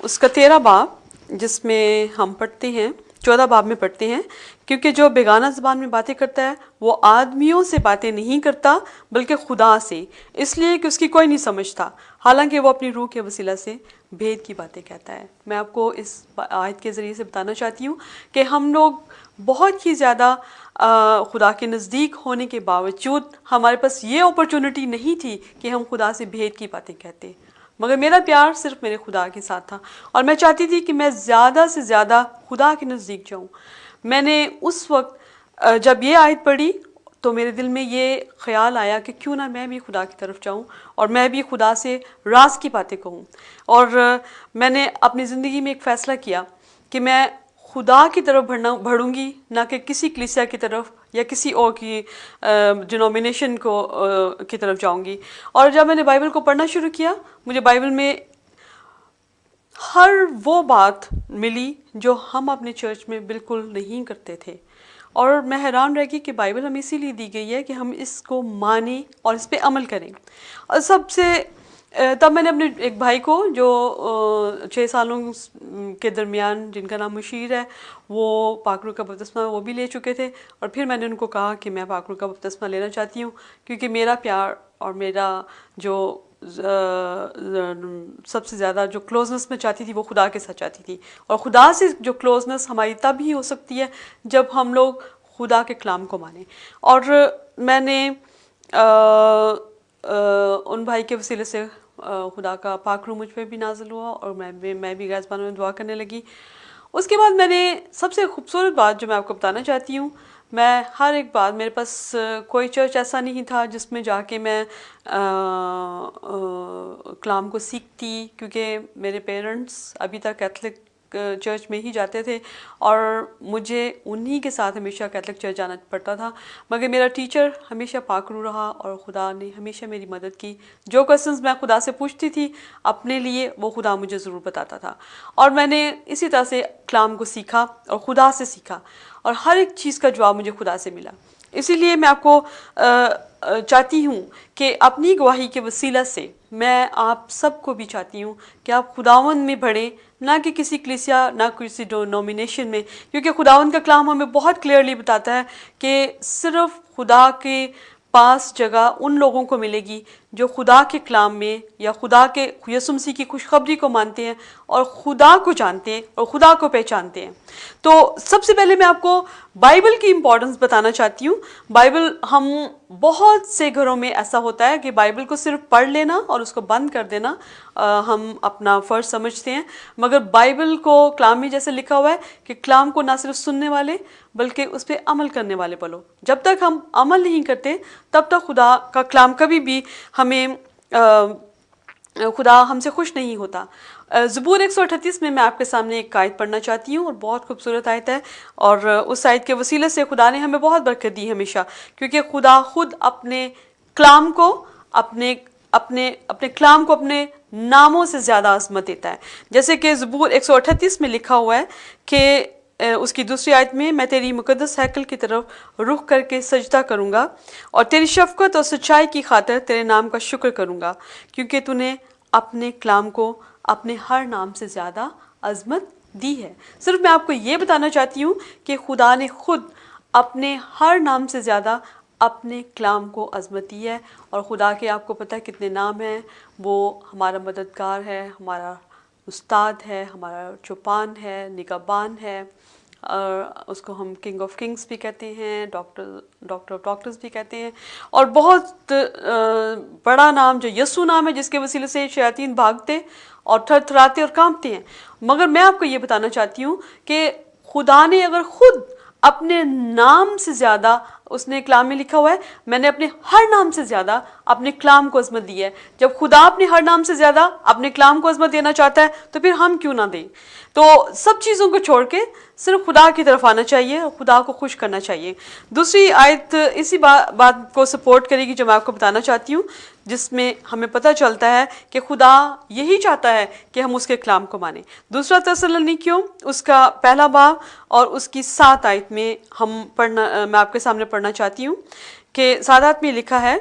उसका 13 बाब जिसमें हम पढ़ते हैं, 14 बाब में पढ़ते हैं, क्योंकि जो बेगाना ज़बान में बातें करता है वो आदमियों से बातें नहीं करता बल्कि खुदा से, इसलिए कि उसकी कोई नहीं समझता, हालांकि वो अपनी रूह के वसीला से भेद की बातें कहता है। मैं आपको इस आयत के ज़रिए से बताना चाहती हूँ कि हम लोग बहुत ही ज़्यादा खुदा के नज़दीक होने के बावजूद हमारे पास ये अपॉर्चुनिटी नहीं थी कि हम खुदा से भेद की बातें कहते, मगर मेरा प्यार सिर्फ मेरे खुदा के साथ था और मैं चाहती थी कि मैं ज़्यादा से ज़्यादा खुदा के नज़दीक जाऊँ। मैंने उस वक्त जब ये आयत पढ़ी तो मेरे दिल में ये ख्याल आया कि क्यों ना मैं भी खुदा की तरफ जाऊँ और मैं भी खुदा से राज की बातें कहूँ। और मैंने अपनी ज़िंदगी में एक फ़ैसला किया कि मैं खुदा की तरफ बढ़ूँगी, ना कि किसी कलीसिया की तरफ या किसी और की डिनोमिनेशन को की तरफ जाऊँगी। और जब मैंने बाइबल को पढ़ना शुरू किया, मुझे बाइबल में हर वो बात मिली जो हम अपने चर्च में बिल्कुल नहीं करते थे। और मैं हैरान रह गई कि बाइबल हमें इसीलिए दी गई है कि हम इसको माने और इस पर अमल करें। और सबसे तब मैंने अपने एक भाई को जो 6 सालों के दरमियान, जिनका नाम मुशीर है, वो पाकरू का बपतिस्मा वो भी ले चुके थे, और फिर मैंने उनको कहा कि मैं पाकरू का बपतिस्मा लेना चाहती हूँ, क्योंकि मेरा प्यार और मेरा जो सबसे ज़्यादा जो क्लोजनेस मैं चाहती थी वो खुदा के साथ चाहती थी। और खुदा से जो क्लोजनेस हमारी तब ही हो सकती है जब हम लोग खुदा के कलाम को माने। और मैंने उन भाई के वसीले से खुदा का पाकरू मुझ पर भी नाज़िल हुआ और मैं भी गैस में दुआ करने लगी। उसके बाद मैंने सबसे खूबसूरत बात जो मैं आपको बताना चाहती हूँ, मैं हर एक बात, मेरे पास कोई चर्च ऐसा नहीं था जिसमें जाके मैं कलाम को सीखती, क्योंकि मेरे पेरेंट्स अभी तक कैथलिक चर्च में ही जाते थे और मुझे उन्हीं के साथ हमेशा कैथलिक चर्च जाना पड़ता था। मगर मेरा टीचर हमेशा पाकरू रहा और खुदा ने हमेशा मेरी मदद की। जो क्वेश्चंस मैं खुदा से पूछती थी अपने लिए, वो खुदा मुझे ज़रूर बताता था। और मैंने इसी तरह से कलाम को सीखा और खुदा से सीखा, और हर एक चीज़ का जवाब मुझे खुदा से मिला। इसीलिए मैं आपको चाहती हूँ कि अपनी गवाही के वसीला से मैं आप सबको भी चाहती हूँ कि आप खुदावंद में बढ़ें, ना कि किसी कलीसिया, ना किसी डिनोमिनेशन में, क्योंकि खुदावंद का कलाम हमें बहुत क्लियरली बताता है कि सिर्फ खुदा के पास जगह उन लोगों को मिलेगी जो खुदा के कलाम में या खुदा के यीशु मसीह की खुशखबरी को मानते हैं और खुदा को जानते हैं और खुदा को पहचानते हैं। तो सबसे पहले मैं आपको बाइबल की इम्पोर्टेंस बताना चाहती हूँ। बाइबल, हम बहुत से घरों में ऐसा होता है कि बाइबल को सिर्फ पढ़ लेना और उसको बंद कर देना हम अपना फ़र्ज समझते हैं, मगर बाइबल को कलाम में जैसे लिखा हुआ है कि कलाम को ना सिर्फ सुनने वाले बल्कि उस पर अमल करने वाले बोलो। जब तक हम अमल नहीं करते तब तक खुदा का कलाम कभी भी हमें खुदा हमसे खुश नहीं होता। ज़बूर 138 में मैं आपके सामने एक आयत पढ़ना चाहती हूँ और बहुत खूबसूरत आयत है, और उस आयत के वसीले से खुदा ने हमें बहुत बरकत दी हमेशा, क्योंकि खुदा खुद अपने कलाम को अपने कलाम को अपने नामों से ज़्यादा अज़मत देता है। जैसे कि ज़बूर 138 में लिखा हुआ है कि उसकी दूसरी आयत में, मैं तेरी मुकद्दस हैकल की तरफ रुख करके सजदा करूँगा और तेरी शफ़क़त और सच्चाई की खातिर तेरे नाम का शुक्र करूँगा, क्योंकि तूने अपने कलाम को अपने हर नाम से ज़्यादा अज़मत दी है। सिर्फ मैं आपको ये बताना चाहती हूँ कि खुदा ने खुद अपने हर नाम से ज़्यादा अपने कलाम को अज़मत दी है। और खुदा के, आपको पता है कितने नाम हैं। वो हमारा मददगार है, हमारा उस्ताद है, हमारा चौपान है, निगहबान है, और उसको हम किंग ऑफ किंग्स भी कहते हैं, डॉक्टर ऑफ डॉक्टर्स भी कहते हैं। और बहुत बड़ा नाम जो यीशु नाम है, जिसके वसीले से शैतान भागते और थरथराते और कांपते हैं। मगर मैं आपको ये बताना चाहती हूँ कि खुदा ने अगर खुद अपने नाम से ज़्यादा, उसने कलाम में लिखा हुआ है, मैंने अपने हर नाम से ज़्यादा अपने कलाम को अज़मत दी है। जब खुदा अपने हर नाम से ज़्यादा अपने कलाम को अज़मत देना चाहता है तो फिर हम क्यों ना दें। तो सब चीज़ों को छोड़ के सिर्फ खुदा की तरफ आना चाहिए और खुदा को खुश करना चाहिए। दूसरी आयत इसी बात को सपोर्ट करेगी जो मैं आपको बताना चाहती हूँ, जिसमें हमें पता चलता है कि खुदा यही चाहता है कि हम उसके कलाम को माने। दूसरा थिस्सलुनीकियों उसका पहला बाब और उसकी 7 आयत में मैं आपके सामने पढ़ना चाहती हूँ कि 7 आयत में लिखा है